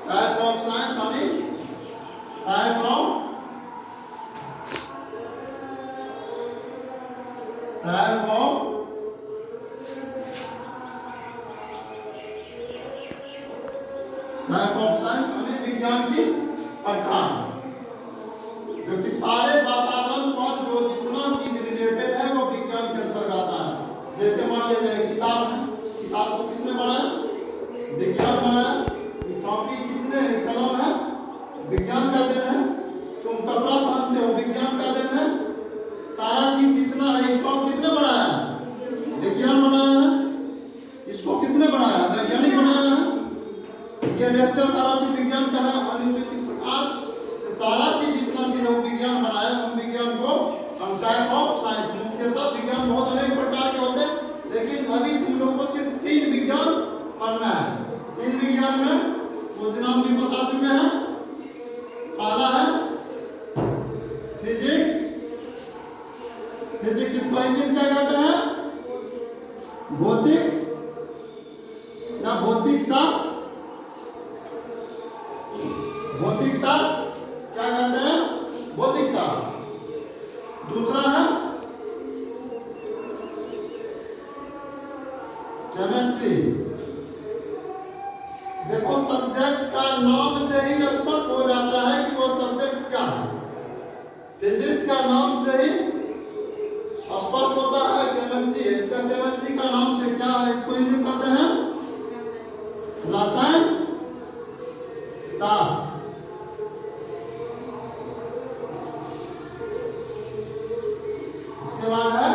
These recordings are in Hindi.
टाइप ऑफ साइंस यानी टाइप ऑफ साइंस यानी विज्ञान की प्रकार, जो कि सारे वातावरण पर जो जितना चीज रिलेटेड है वो विज्ञान के अंतर्गत आता है। जैसे मान लीजिए किताब है, किताब को किसने बनाया? विज्ञान बनाया। ये कॉपी किसने, कलम है, विज्ञान का देन है। तुम कपड़ा पहनते हो, विज्ञान का देन है। सारा चीज जितना है, चौक किसने बनाया? विज्ञान बनाया है। इसको किसने बनाया? वैज्ञानिक बनाया है। ये डेस्टर सारा चीज विज्ञान का है। अनुसूचित प्रकार सारा चीज जितना चीज है वो विज्ञान बनाया। हम विज्ञान को हम टाइप ऑफ साइंस, मुख्यतः विज्ञान बहुत अनेक प्रकार के होते हैं, लेकिन अभी तुम लोग को सिर्फ 3 विज्ञान पढ़ना है। 3 विज्ञान में कुछ दिन हम भी बता चुके हैं। पहला है फिजिक्स। फिजिक्स इसको इंग्लिश क्या कहते हैं? भौतिक या भौतिक शास्त्र। भौतिक शास्त्र क्या कहते हैं? भौतिक शास्त्र। दूसरा है केमिस्ट्री। देखो सब्जेक्ट का नाम से ही स्पष्ट हो जाता है कि वो सब्जेक्ट क्या है। फिजिक्स का नाम से ही स्पष्ट होता है केमिस्ट्री। इसका केमिस्ट्री का नाम से क्या है? इसको हिंदी में कहते हैं रसायन शास्त्र। इसके बाद है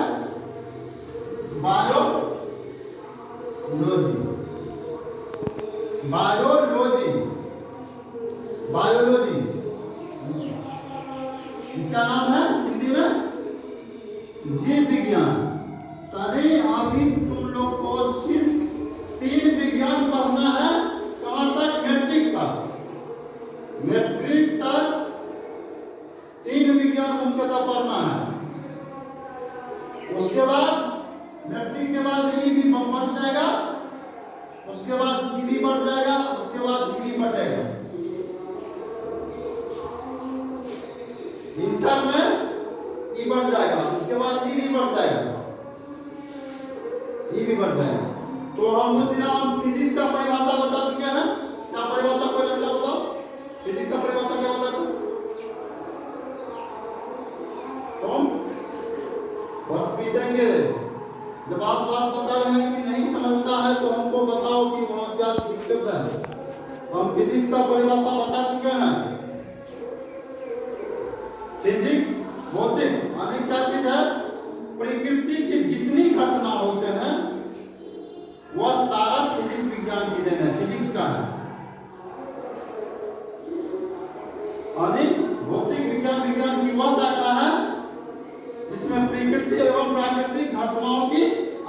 बायोलॉजी। बायोलॉजी बायोलॉजी इसका नाम है हिंदी में जीव विज्ञान। तभी अभी तुम लोग को सिर्फ 3 विज्ञान पढ़ना है। कहां तक? मैट्रिक तक। मैट्रिक तक 3 विज्ञान मुख्यतः पढ़ना है। उसके बाद मैट्रिक के बाद ई भी बढ़ जाएगा, उसके बाद ई भी बढ़ जाएगा, उसके बाद ई भी बढ़ेगा। इंटर में ई बढ़ जाएगा, उसके बाद ई भी बढ़ जाएगा, ई भी बढ़ जाएगा। तो हम उस दिन हम फिजिक्स का परिभाषा बता चुके हैं। क्या परिभाषा कोई लड़का बताओ? फिजिक्स का परिभाषा क्या बता दो? तुम बहुत पीटेंगे जब बात बता रहे हैं कि नहीं समझता है तो हमको बताओ कि वहां क्या दिक्कत है। हम फिजिक्स का परिभाषा बता चुके हैं। फिजिक्स भौतिक यानी क्या चीज है? प्रकृति की जितनी घटना होते हैं वह सारा फिजिक्स विज्ञान की देन है, फिजिक्स का है। यानी भौतिक विज्ञान विज्ञान की वह शाखा है जिसमें प्रकृति एवं प्राकृतिक घटनाओं की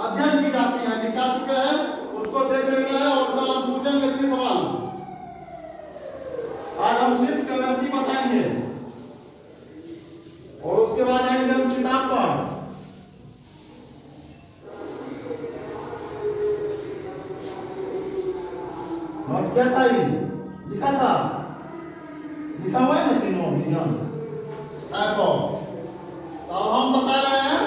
अध्ययन की जाती है। लिखा चुके हैं, उसको देख लेना है और कल हम पूछेंगे 3 सवाल। आज हम सिर्फ केमिस्ट्री बताएंगे और उसके बाद आएंगे हम किताब पर। और क्या था ये? लिखा था, लिखा हुआ है ना तीनों विज्ञान टाइप ऑफ। अब हम बता रहे हैं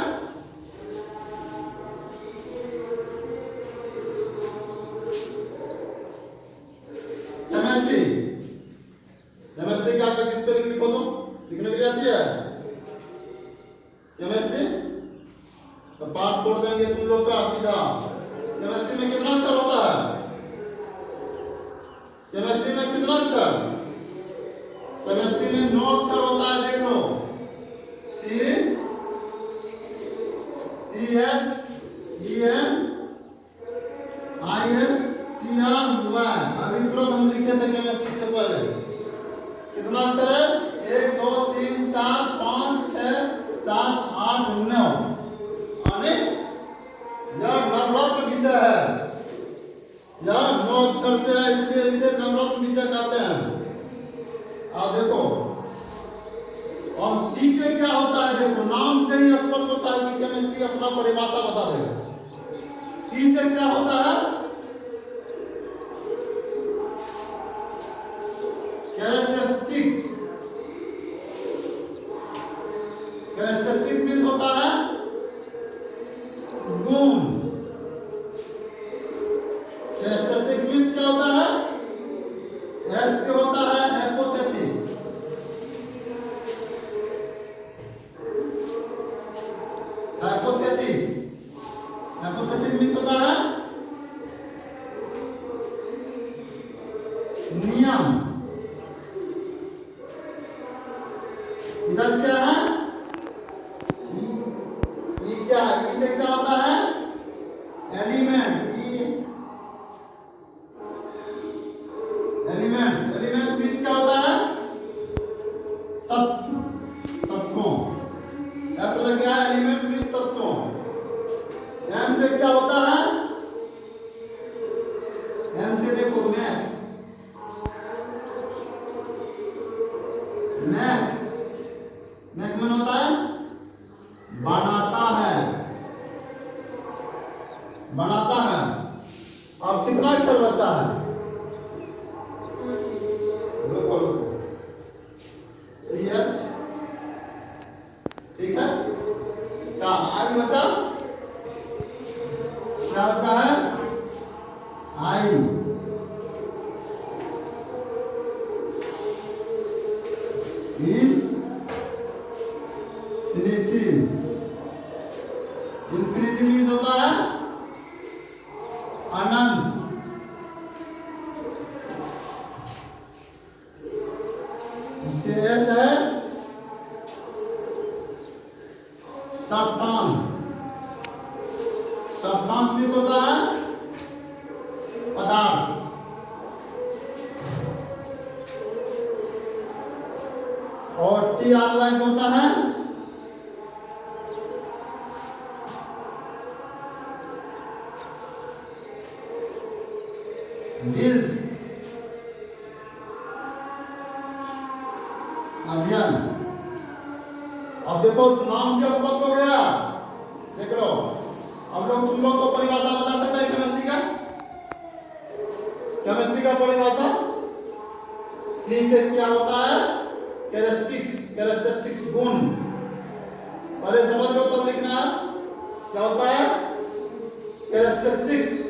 केमिस्ट्री। केमिस्ट्री क्या क्या किस पे लिखो तो लिखने के लिए आती है केमिस्ट्री। तो पाठ छोड़ देंगे तुम लोग का सीधा। केमिस्ट्री में कितना अक्षर होता है? केमिस्ट्री में कितना अक्षर? केमिस्ट्री में 9 अक्षर होता है। देख लो, C H E M I S T R Y। अभी तुरंत हम लिखे थे केमिस्ट्री से पहले। कितना अक्षर है? 1 2 3 4 5 6 7 8 9। यानी यह नवरत्न विषय है। यह 9 अक्षर से है, इसलिए इसे नवरत्न विषय कहते हैं। आप देखो, और सी से क्या होता है? देखो नाम से ही स्पष्ट होता है कि केमिस्ट्री अपना परिभाषा बता देगा। सी से क्या होता है? कैरेक्टरिस्टिक्स, कैरेक्टरिस्टिक्स मीन्स होता है गुण। कैरेक्टरिस्टिक्स मीन्स क्या होता है? एस से होता है हाइपोथेसिस। हाइपोथेसिस, हाइपोथेसिस मीन्स होता है नियम। इधर क्या है? ई क्या है? ई से क्या होता है? एलिमेंट। ई एलिमेंट्स, एलिमेंट्स मीन्स क्या होता है? तत्व, तत्वों। ऐसा लग गया एलिमेंट्स मीन्स तत्वों। एम से क्या होता है? एम से देखो मैथ, मैथ, मैथ में होता है बनाता है, बनाता है। अब कितना अक्षर बचा है? रुको रुको, CH, ठीक है। अच्छा आई बचा, क्या बचा है? आई। इन्फिनिटी, इन्फिनिटी मीन्स होता है अनंत। उसके एस है सब्सटेंस, सब्सटेंस मीन्स होता है पदार्थ। और टी अदरवाइज होता है डील्स, अध्ययन। अब देखो नाम से स्पष्ट हो गया, देख लो। अब लोग तुम लोग को परिभाषा बता सकते हैं केमिस्ट्री का? केमिस्ट्री का परिभाषा सी से क्या होता है? कैरेक्टरिस्टिक्स, कैरेक्टरिस्टिक्स गुण। पहले समझ लो तब लिखना है क्या होता है कैरेक्टरिस्टिक्स।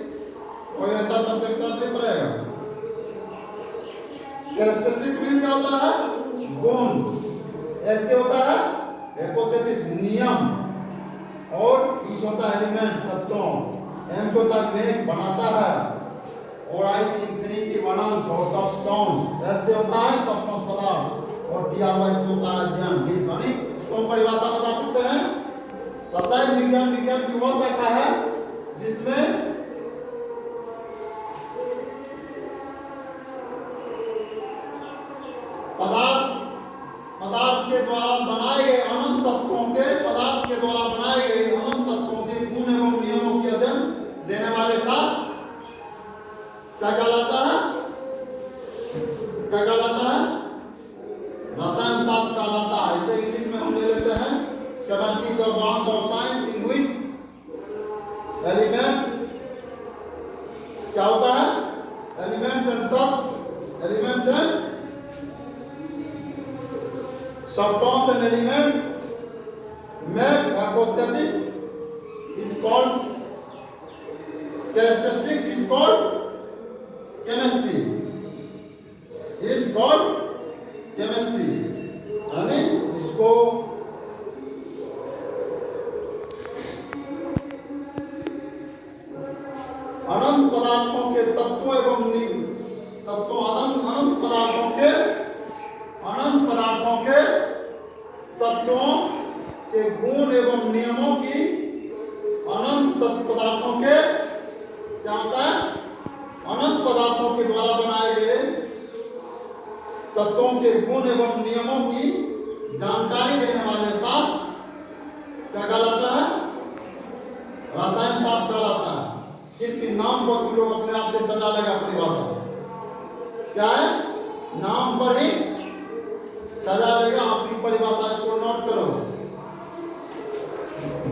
कोई ऐसा सब्जेक्ट नहीं पड़ेगा। कैरेक्टरिस्टिक्स मीन्स क्या होता है? गुण। ऐसे होता है हाइपोथेसिस, नियम। और ई से होता है एलिमेंट्स, तत्वों। एम से होता है मेक, बनाता है। और आई से इन्फिनिटी, अनंत। और सब्सटेंस, एस से होता है सब्सटेंस, पदार्थ। और डी आर वाई से होता है अध्ययन, डील्स। यानी इसको हम परिभाषा बता सकते हैं। रसायन विज्ञान, विज्ञान की वह शाखा है जिसमें पदार्थ के द्वारा बनाए गए अनंत तत्वों के, पदार्थ के द्वारा बनाए गए अनंत तत्वों के गुण एवं नियमों के अध्ययन देने वाले शास्त्र क्या कहलाता है? क्या कहलाता है? रसायन शास्त्र कहलाता है। इसे इंग्लिश में हम ले लेते हैं chemistry, the branch of science in which elements क्या होता है? एलिमेंट्स एंड तत्व, elements and substance and elements make hypothesis is called characteristics, is called chemistry, is called chemistry। यानी इसको अनंत पदार्थों के तत्व एवं तत्वों, अनंत पदार्थों के तत्वों के गुण एवं नियमों की, अनंत पदार्थों के क्या होता है? अनंत पदार्थों के द्वारा बनाए गए तत्वों के गुण एवं नियमों की जानकारी देने वाले शास्त्र क्या कहलाता है? रसायन शास्त्र कहलाता है। सिर्फ इन नाम पर तुम लोग अपने आप से सजा लेगा परिभाषा। क्या है? नाम पर ही सजा लेगा अपनी परिभाषा। इसको नोट करो।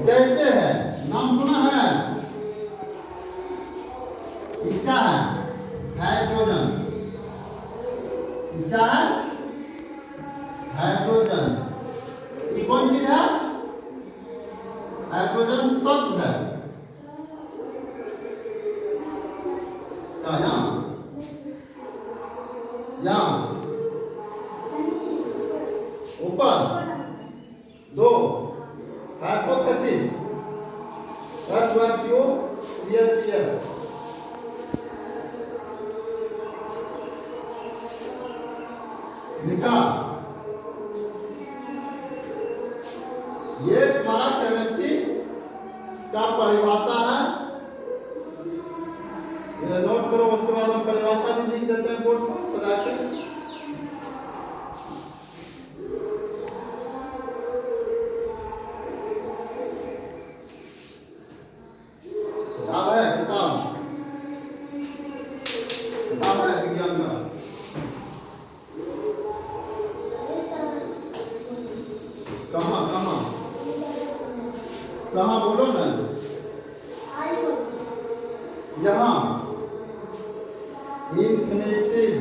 जैसे है, नाम सुना है? क्या है? हाइड्रोजन। क्या है? हाइड्रोजन। ये कौन चीज है? हाइड्रोजन तत्व है। क्या यहाँ यहाँ ऊपर दो हाइपोथेसिस HCHES लिखा। ये तुम्हारा केमिस्ट्री का परिभाषा है, ये नोट करो। उसके बाद हम परिभाषा भी लिख देते हैं बोर्ड पर सजा के। किताब है, किताब है विज्ञान का। कहाँ कहाँ कहाँ बोलो ना। यहाँ इन्फिनिटिव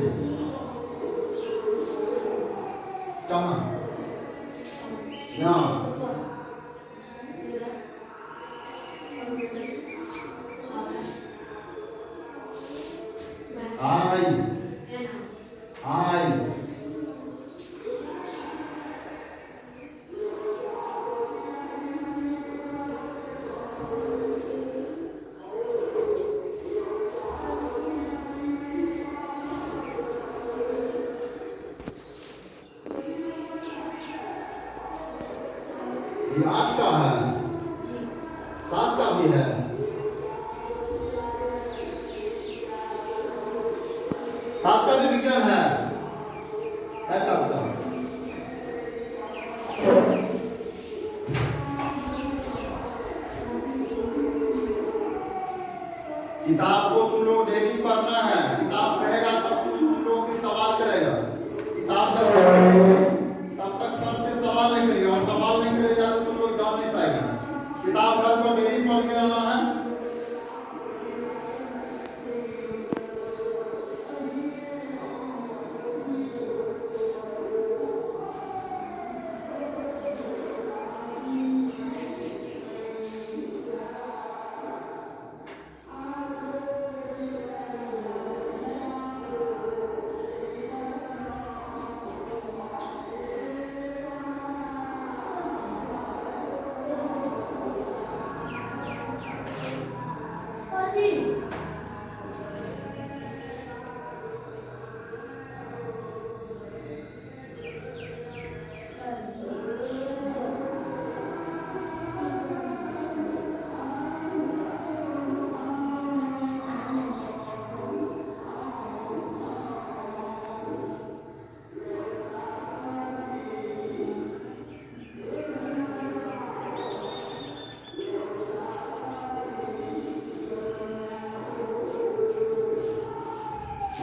कहाँ? यहाँ आई आई ये 8 का है, 7 का भी है, 7 का भी विज्ञान है 7 का। किताब को तुम लोग डेली पढ़ना है। किताब पढ़ेगा तब तुम लोग से सवाल करेगा। किताब जब पढ़ेगा तब तक सर से सवाल नहीं करेगा, और सवाल नहीं करेगा तो तुम लोग जान नहीं पाएगा। किताब घर पर डेली पढ़ के आना है।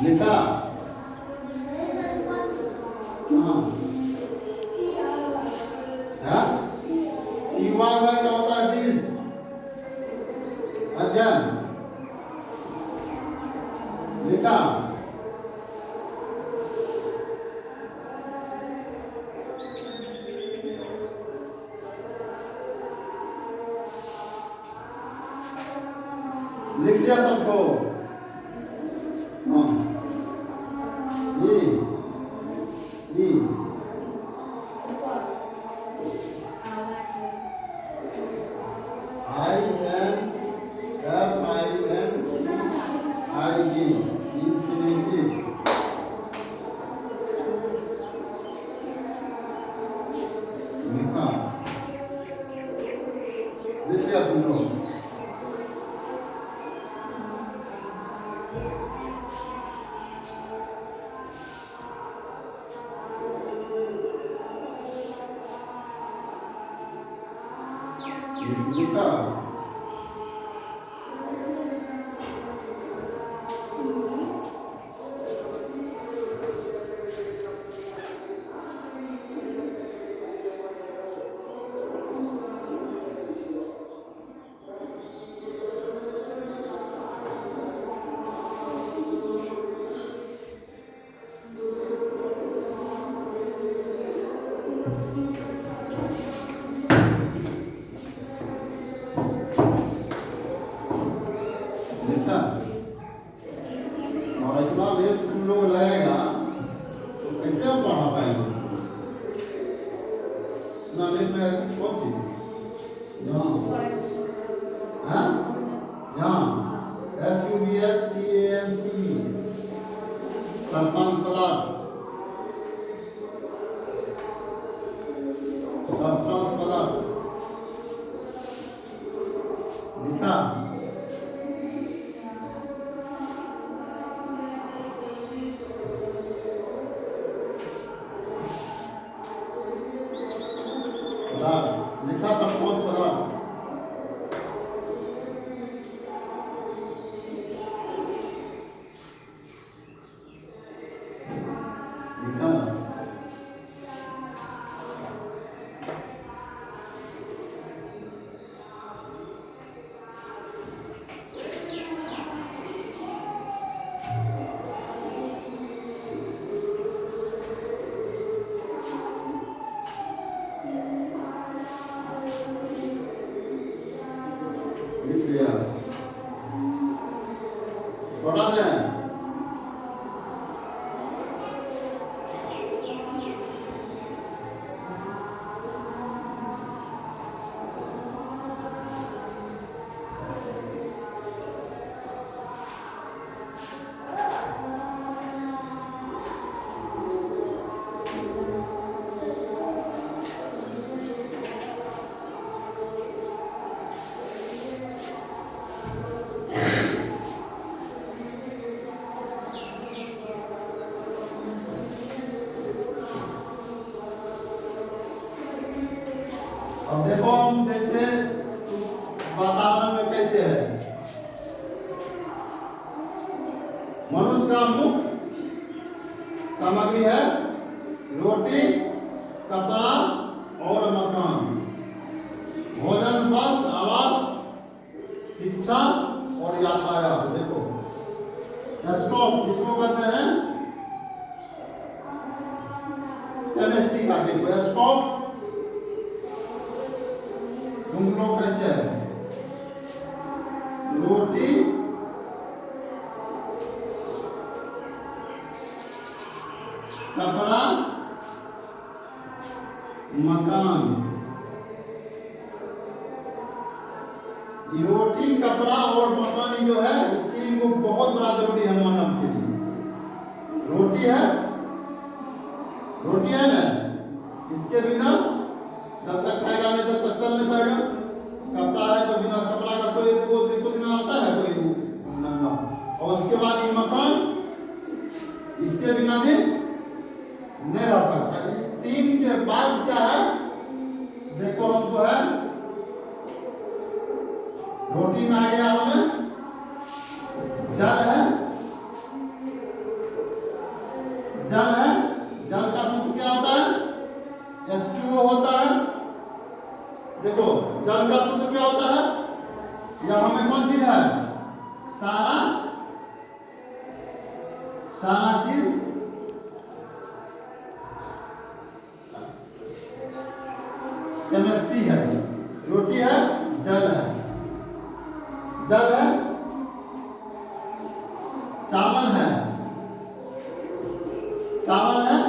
लिखा हाँ युवा क्या होता है? डील्स अध्ययन। लिखा लिख लिया सबको। हाँ ई इंफिनिटी। लिखा लिख लिया तुम लोग। लिखा सब्सटेंस पदार्थ, सब्सटेंस पदार्थ लिखा। पदार्थ लिखा, सब्सटेंस पदार्थ लिखा। लिख लिया, बता दें। अब देखो हम जैसे वातावरण में कैसे है, मनुष्य का मुख्य सामग्री है रोटी, कपड़ा और मकान, भोजन, वस्त्र, आवास, शिक्षा और यातायात। देखो स्टॉप जिसको कहते हैं केमिस्ट्री का, देखो स्टॉप तुम लोग कैसे है, रोटी, कपड़ा, मकान। ये रोटी, कपड़ा और मकान जो है, ये तीन को बहुत बड़ा जरूरी है मानव के लिए। रोटी है, रोटी है ना, इसके बिना जब तक खाएगा नहीं तब तक चल नहीं पाएगा। कपड़ा है तो बिना कपड़ा का कोई दिन आता है कोई नंगा। और उसके बाद ये मकान, इसके बिना भी नहीं रह सकता। इस तीन के बाद क्या है, देखो हमको है रोटी में आ गया हमें जल है, जल है, जल का सूत्र क्या होता है, H2O होता है। देखो जल का सूत्र क्या होता है, यह हमें कौन चीज है, सारा सारा चीज केमिस्ट्री है। रोटी है, जल है, जल है, चावल है, चावल है,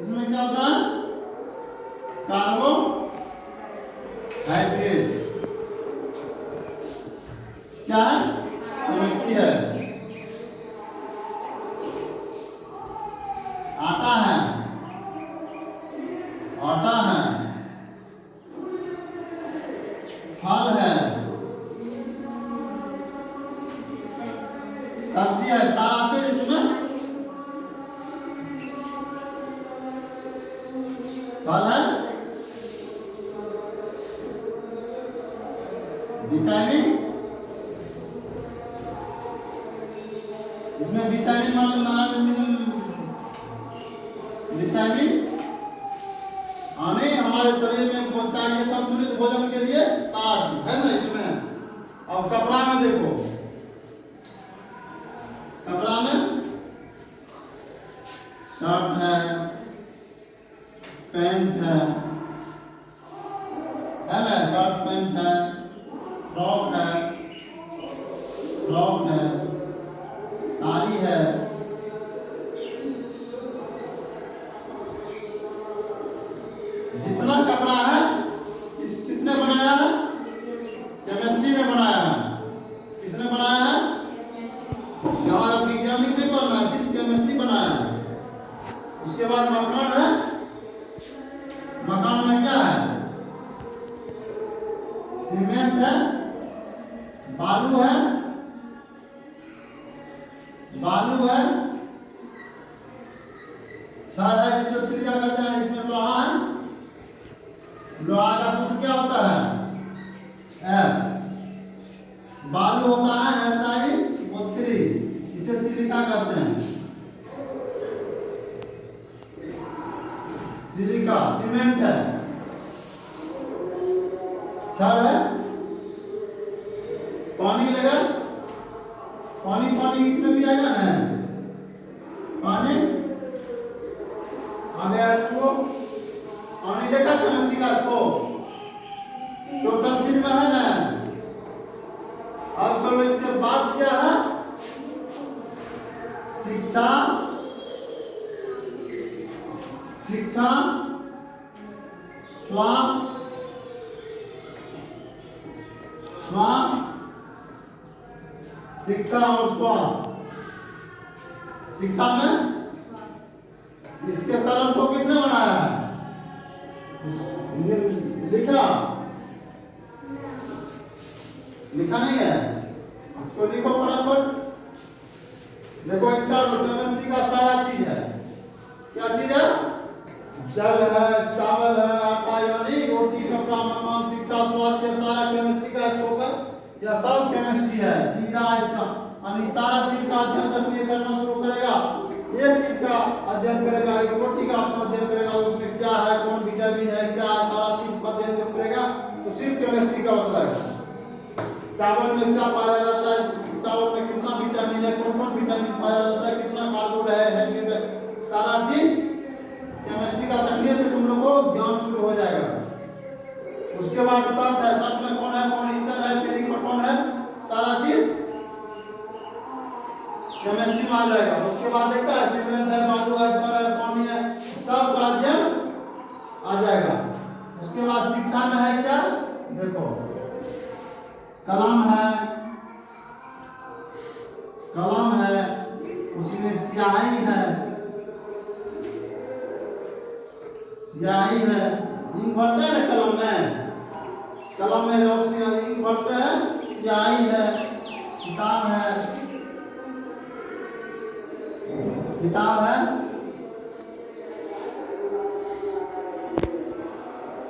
इसमें क्या होता है, कार्बोहाइड्रेट। क्या है, केमिस्ट्री है। आटा है, आटा है, फल है, सब्जी है, सारा चीज इसमें फल है, विटामिन, इसमें विटामिन विटामिन आने हमारे शरीर में चाहिए संतुलित भोजन के लिए, सारा चीज है ना इसमें। अब कपड़ा में देखो, कपड़ा में शर्ट है, पैंट है ना, शर्ट पैंट है, फ्रॉक है, फ्रॉक है, साड़ी है, जितना कपड़ा है किसने बनाया है, केमिस्ट्री ने बनाया है। किसने बनाया है, हमारा वैज्ञानिक नहीं बनना है, सिर्फ केमिस्ट्री बनाया है। उसके बाद मकान है, मकान में क्या है, सीमेंट है, बालू है, बालू है, छड़ है जिसको सरिया कहते हैं, इसमें लोहा है, लोहा का सूत्र क्या होता है, एफ, बालू होता है SiO3, इसे सिलिका कहते हैं, सिलिका, सीमेंट है, छड़ है, पानी लगा, पानी पानी इसमें भी आएगा ना, पानी आ गया, इसको पानी देखा केमिस्ट्री का, इसको टोटल चीज में है ना। अब चलो इसके बाद क्या है, शिक्षा, शिक्षा, स्वास्थ्य, स्वास्थ्य, शिक्षा और स्वास्थ्य। शिक्षा में इसके कलम को किसने बनाया है, लिखा, लिखा नहीं है, इसको लिखो फटाफट। देखो इसका केमिस्ट्री का सारा चीज है, क्या चीज है, जल है, चावल है, आटा यानी रोटी, कपड़ा, मकान, शिक्षा, स्वास्थ्य, ये सारा केमिस्ट्री का स्कोप है, यह सब केमिस्ट्री है, सीधा इसका यानी सारा चीज का अध्ययन जब ये करना शुरू करेगा, एक चीज का अध्ययन करेगा, एक रोटी का अध्ययन करेगा, उसमें क्या है, कौन विटामिन है, क्या है, सारा चीज का अध्ययन जब करेगा तो सिर्फ केमिस्ट्री का बतलाएगा। चावल में क्या पाया जाता है, चावल में कितना विटामिन है, कौन कौन विटामिन पाया जाता है, कितना कार्बोहाइड्रेट है, सारा चीज केमिस्ट्री का तकनीक से तुम लोग को ज्ञान शुरू हो जाएगा। उसके बाद शर्त है, शर्त में कौन है, कौन स्तर है, फेरिक कौन है, सारा चीज केमिस्ट्री में आ जाएगा। उसके बाद देखता है सीमेंट है, बालू है, छड़ है, पानी है, सब का अध्ययन आ जाएगा। उसके बाद शिक्षा में है क्या, देखो कलम है, कलम है, उसी में स्याही है, स्याही है, इंक भरते हैं ना कलम में, कलम में रोशनी इंक भरते हैं, स्याही है, किताब है, किताब है,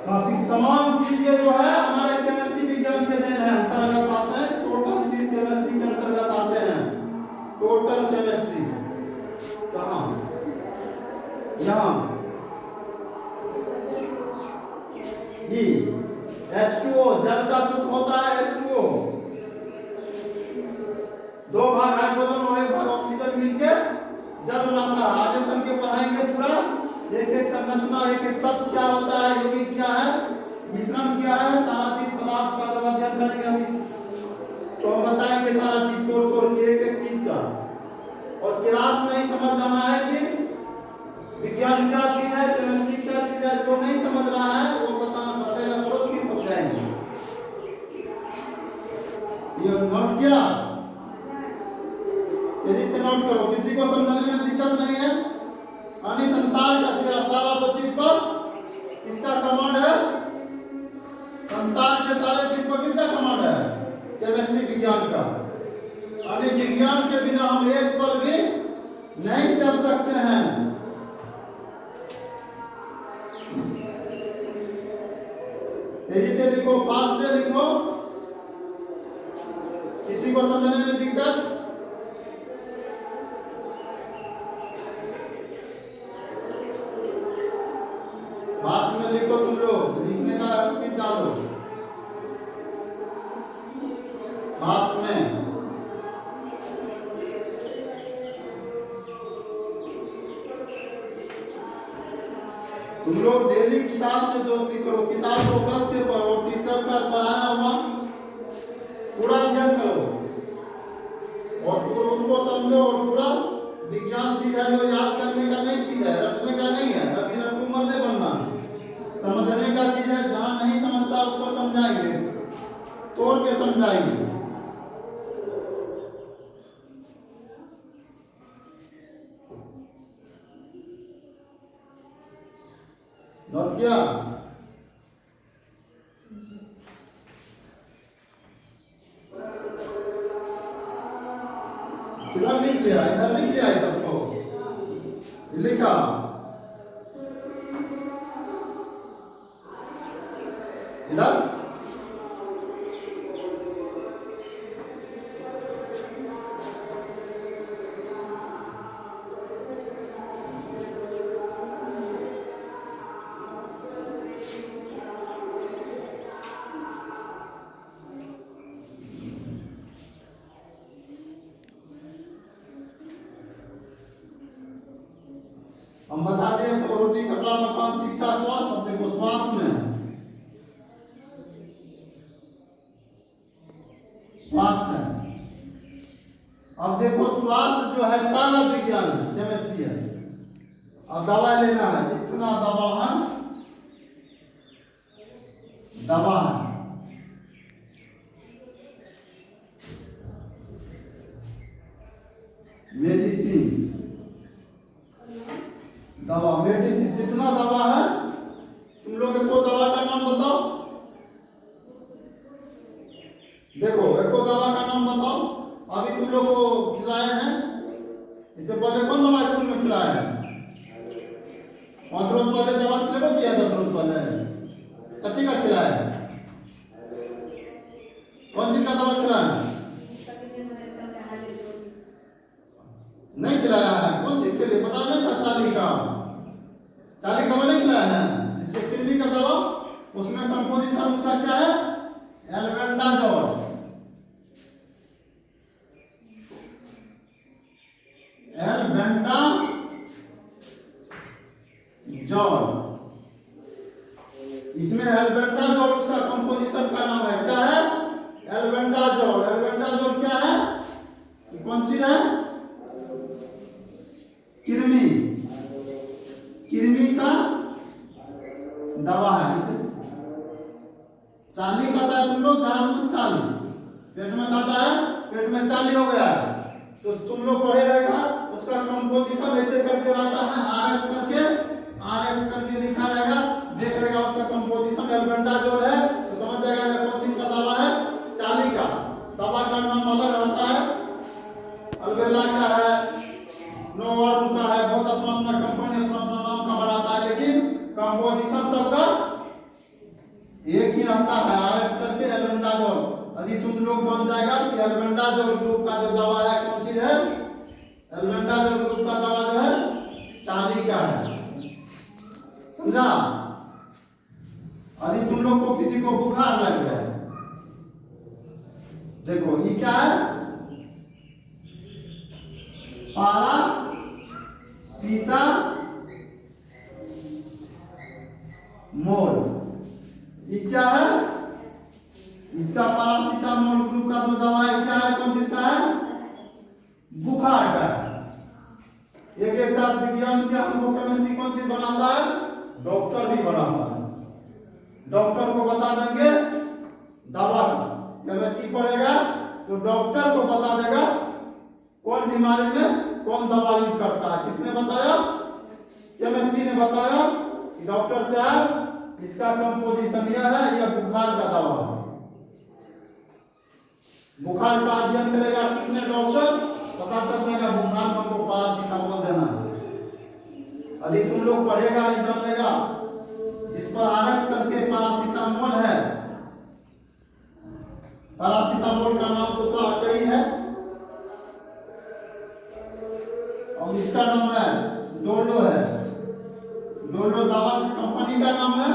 काफी तमाम चीजें जो है हमारे केमिस्ट्री विज्ञान के देन है, अंतर्गत आते हैं, टोटल चीज केमिस्ट्री के अंतर्गत आते हैं, टोटल केमिस्ट्री। कहाँ, यहाँ ई H2O, जल का सूत्र होता है H2O, दो भाग हाइड्रोजन और एक भाग ऑक्सीजन मिलकर जल बनाता है। आगे चल के पढ़ाएंगे पूरा एक एक संरचना, एक एक तत्व क्या होता है, यौगिक क्या है, मिश्रण क्या है, सारा चीज पदार्थ का जब अध्ययन करेंगे अभी तो हम बताएंगे सारा चीज तोड़ तोड़ के एक एक चीज का। और क्लास में ही समझ जाना है कि विज्ञान क्या चीज है, केमिस्ट्री क्या चीज है, जो नहीं समझ रहा है वो बताएगा थोड़ा, फिर समझाएंगे। ये नोट किया, तेजी से नोट करो, किसी को समझने में दिक्कत नहीं है। यानी संसार का सारा चीज पर किसका कमांड है, संसार के सारे चीज पर किसका कमांड है, केमिस्ट्री विज्ञान का। यानी विज्ञान के बिना हम एक पल भी नहीं चल सकते हैं। तेजी से लिखो, फास्ट से लिखो, किसी को समझने में दिक्कत, फास्ट में लिखो, तुम लोग लिखने का स्पीड डालो फास्ट में। तुम लोग डेली किताब से दोस्ती करो, किताब को कस के पढ़ो, टीचर का पढ़ाया हुआ पूरा अध्ययन करो और उसको समझो। और पूरा विज्ञान चीज है जो याद करने का नहीं चीज है, रटने का नहीं है, कभी रट्टू मल्ले बनना, समझने का चीज है। जहां नहीं समझता उसको समझाएंगे, तोड़ के समझाएंगे। नोट किया? किधर लिख लिया? इधर लिख लिया है सबको? लिखा? इधर हम बता दें तो रोटी कपड़ा मकान शिक्षा स्वास्थ्य। अब देखो स्वास्थ्य में है, स्वास्थ्य है। अब देखो स्वास्थ्य जो है सारा विज्ञान है, केमिस्ट्री है। अब दवाई लेना है, जितना दवा है दवा है, मेडिसिन दवा, मेडिसिन जितना दवा है। तुम लोग एको दवा का नाम बताओ, देखो एको दवा का नाम बताओ। अभी तुम लोग को खिलाए हैं, इससे पहले कौन दवा स्कूल में खिलाया है? 5 रोज पहले दवा खिलाओ किया, 10 रोज पहले कथी का खिलाया है? कौन चीज का दवा खिलाया है? नहीं खिलाया है। कौन चीज के लिए पता नहीं था? चाली का दवा नहीं खिलाया है, जिसके कृमि का दवा। उसमें कंपोजिशन उसका क्या है? एल्बेंडाजोल। इसमें एल्बेंडाजोल उसका कंपोजिशन का नाम है। क्या है? एल्बेंडाजोल। एल्बेंडाजोल क्या है? कौन चीज है? कृमि का दवा है। इसे चाली खाता है तुम लोग, दाल में चाली पेट में खाता है, पेट में चाली हो गया है तो तुम लोग पढ़े रहेगा। उसका कंपोजिशन ऐसे करके रहता है, आरएक्स करके लिखा रहेगा, देख रहेगा उसका कंपोजिशन एल्बेंडाजोल है तो समझ जाएगा ये कौन चीज का दवा है? चाली का। दवा का नाम अलग रहता है, अलबेला का है, नोवार्म का है, बहुत अपना अपना कंपनी अपना अपना नाम का बनाता है, लेकिन कंपोजिशन सबका एक ही रहता है, आरएक्स करके एल्बेंडाजोल। यदि तुम लोग जान जाएगा कि एल्बेंडाजोल ग्रुप का जो दवा है कौन चीज है? एल्बेंडाजोल ग्रुप का दवा जो है चाली का है, समझा? यदि तुम लोग को किसी को बुखार लग गया, देखो ये क्या है? पैरासीटामोल। ये क्या है? इसका पैरासीटामोल ग्रुप का जो दवा है क्या है? कौन चीज का है? बुखार का है। एक साथ विज्ञान क्या हमको केमिस्ट्री कौन चीज बनाता है? डॉक्टर भी बनाता है। डॉक्टर को बता देंगे दवा, केमिस्ट्री पढ़ेगा तो डॉक्टर को बता देगा कौन बीमारी में कौन दवा यूज करता है। किसने बताया? केमिस्ट्री ने बताया कि डॉक्टर साहब इसका कंपोजिशन यह है, यह बुखार का दवा है। बुखार का अध्ययन करेगा किसने? डॉक्टर। पता चल जाएगा बुखार में हमको पैरासीटामोल देना है। यदि तुम लोग पढ़ेगा, एग्जाम लेगा, जिस पर आरएक्स करके पैरासीटामोल है, पैरासीटामोल का नाम दूसरा कई है और इसका नाम है डोलो है। डोलो दवा की कंपनी का नाम है।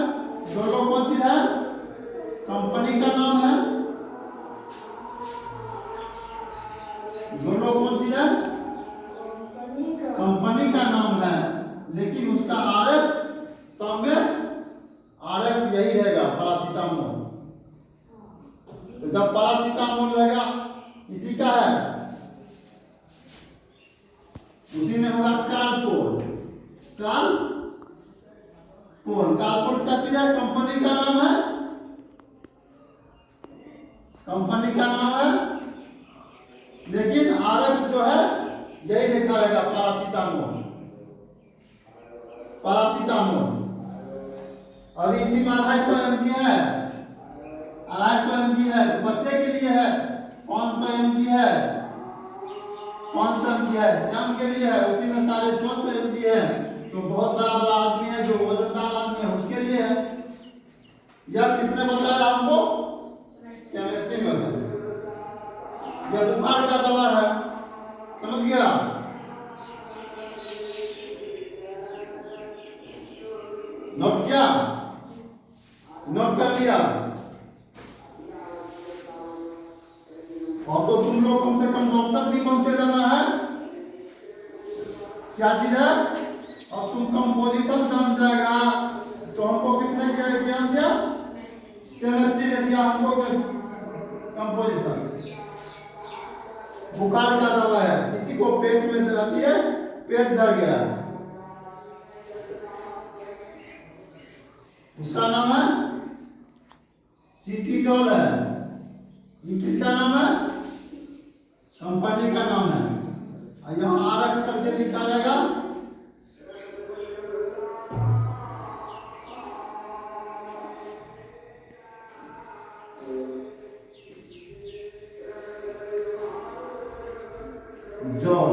डोलो कौन चीज है? कंपनी का नाम है। डोलो कौन चीज है? कंपनी का नाम है, लेकिन उसका आरएक्स सब में आरएक्स यही रहेगा, पैरासीटामोल। तो जब पैरासीटामोल रहेगा इसी का है, उसी में होगा कालपोल। कालपोल क्या चीज है? कंपनी का नाम है, कंपनी का नाम है, लेकिन आरएक्स जो है यही लिखा रहेगा, पैरासीटामोल। पैरासीटामोल और इसी में 250 mg है, 250 mg है, तो बच्चे के लिए है 500 mg है, 500 mg है, श्याम के लिए है उसी में 650 mg है, तो बहुत बड़ा बड़ा आदमी है जो वजनदार आदमी है उसके लिए है। यह किसने बताया हमको? केमिस्ट्री में बताया। यह बुखार का दवा है, समझ गया? नोट किया? नोट कर लिया? और तो तुम लोग कम से कम डॉक्टर भी बनते जाना है। क्या चीज है? अब तुम कंपोजिशन जान जाएगा तो हमको किसने ज्ञान दिया? केमिस्ट्री ने दिया हमको कंपोजिशन। बुखार का दवा है, किसी को पेट में रहती है, पेट झड़ गया, उसका नाम है सिटीजोल है। ये किसका नाम है? कंपनी का नाम है। यहाँ आरएक्स करके लिखा जाएगा। जॉल,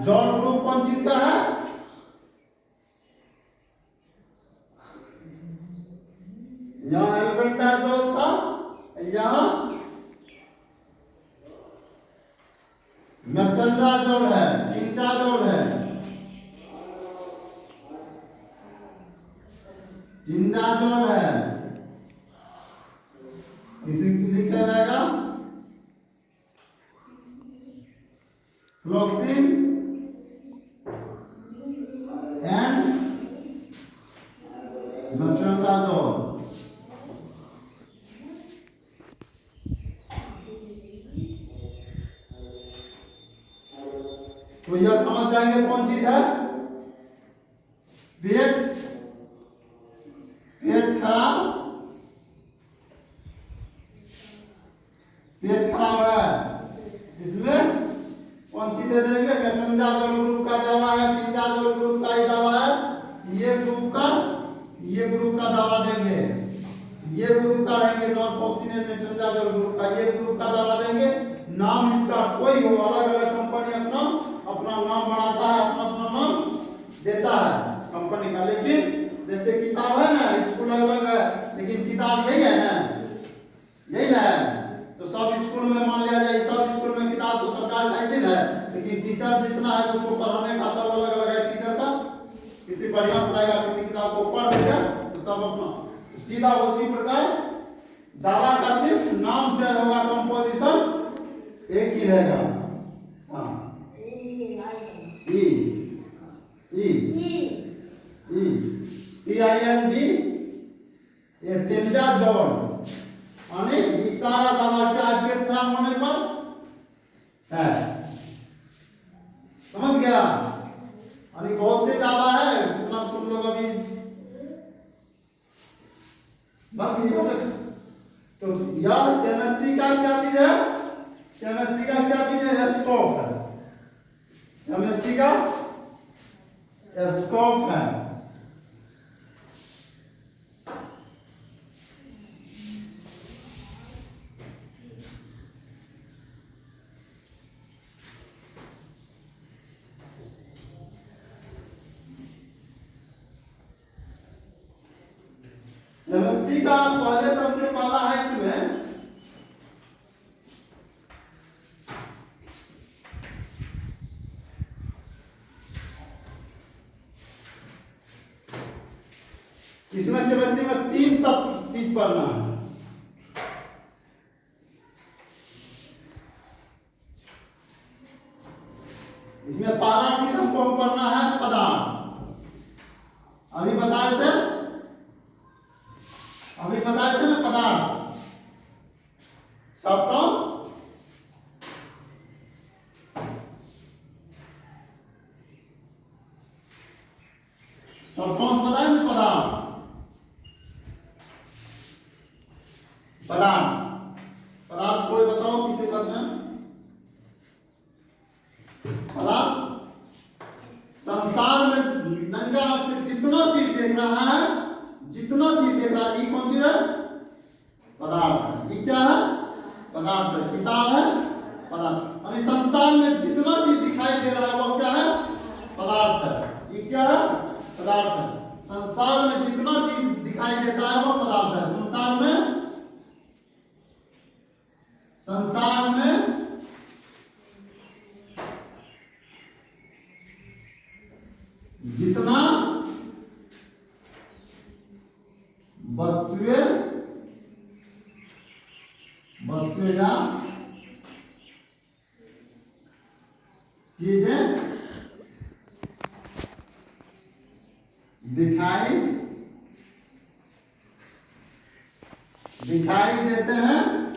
जॉल ग्रुप कौन चीज का है? यहाँ एल्बेंडाजोल था, यहाँ मेट्रोडाजोल है, इंडाजोल है, इंडाजोल है, इसी को लिखा जाएगा फ्लोक्सिन एंड मेट्रोडाजोल। तो यह समझ जाएंगे कौन चीज है? पेट, पेट खराब, पेट खराब है, इसमें कौन सी दे देंगे? मेट्रोडाजोल ग्रुप का दवा है, इंडाजोल ग्रुप का ही दवा है, ये ग्रुप का दवा देंगे, ये ग्रुप का रहेंगे नॉरफॉक्सिन मेट्रोडाजोल ग्रुप का, ये ग्रुप का दवा देंगे। नाम इसका कोई हो, अलग अलग कंपनी अपना अपना नाम बनाता है, अपना अपना नाम देता है कंपनी का, लेकिन जैसे किताब है ना, स्कूल अलग है लेकिन किताब यही है ना, यही ना है। तो सब स्कूल में मान लिया जाए, सब स्कूल में किताब तो सरकार का ऐसे है, लेकिन टीचर जितना है उसको पढ़ाने का सब अलग अलग है। टीचर का किसी बढ़िया पढ़ाएगा, किसी किताब को पढ़ देगा तो सब अपना सीधा उसी प्रकार दवा का सिर्फ नाम चेंज होगा, कंपोजिशन एक ही रहेगा। हाँ, ई ई ई TIND, ये टेंडाजोल, यानी ये सारा दवा क्या पेट खराब होने पर है, समझ गया? यानी बहुत ही दवा है, जितना तुम लोग अभी तो यार केमिस्ट्री का क्या चीज है? केमिस्ट्री का क्या चीज है? स्कोप है, केमिस्ट्री का स्कोप है। केमिस्ट्री का पहले सबसे पहला है इसमें इसमें केमिस्ट्री में 3 तत्व चीज पढ़ना है। इसमें पहला चीज हमको पढ़ना है पदार्थ। अभी बताए थे ना पदार्थ, सब्सटेंस, सब्सटेंस बताए ना, पदार्थ, पदार्थ, पदार्थ कोई बताओ किसे कहते हैं? पदार्थ संसार में नंगा आंख से जितना चीज देख रहा है, जितना चीज देख रहा है, ये कौन चीज है? पदार्थ है। ये क्या है? पदार्थ है। किताब है पदार्थ। और इस संसार में जितना चीज दिखाई दे रहा है वो क्या है? पदार्थ है। ये क्या है? पदार्थ है। संसार में जितना चीज दिखाई देता है वो पदार्थ है। संसार में जितना वस्तुएं या चीजें दिखाई देते हैं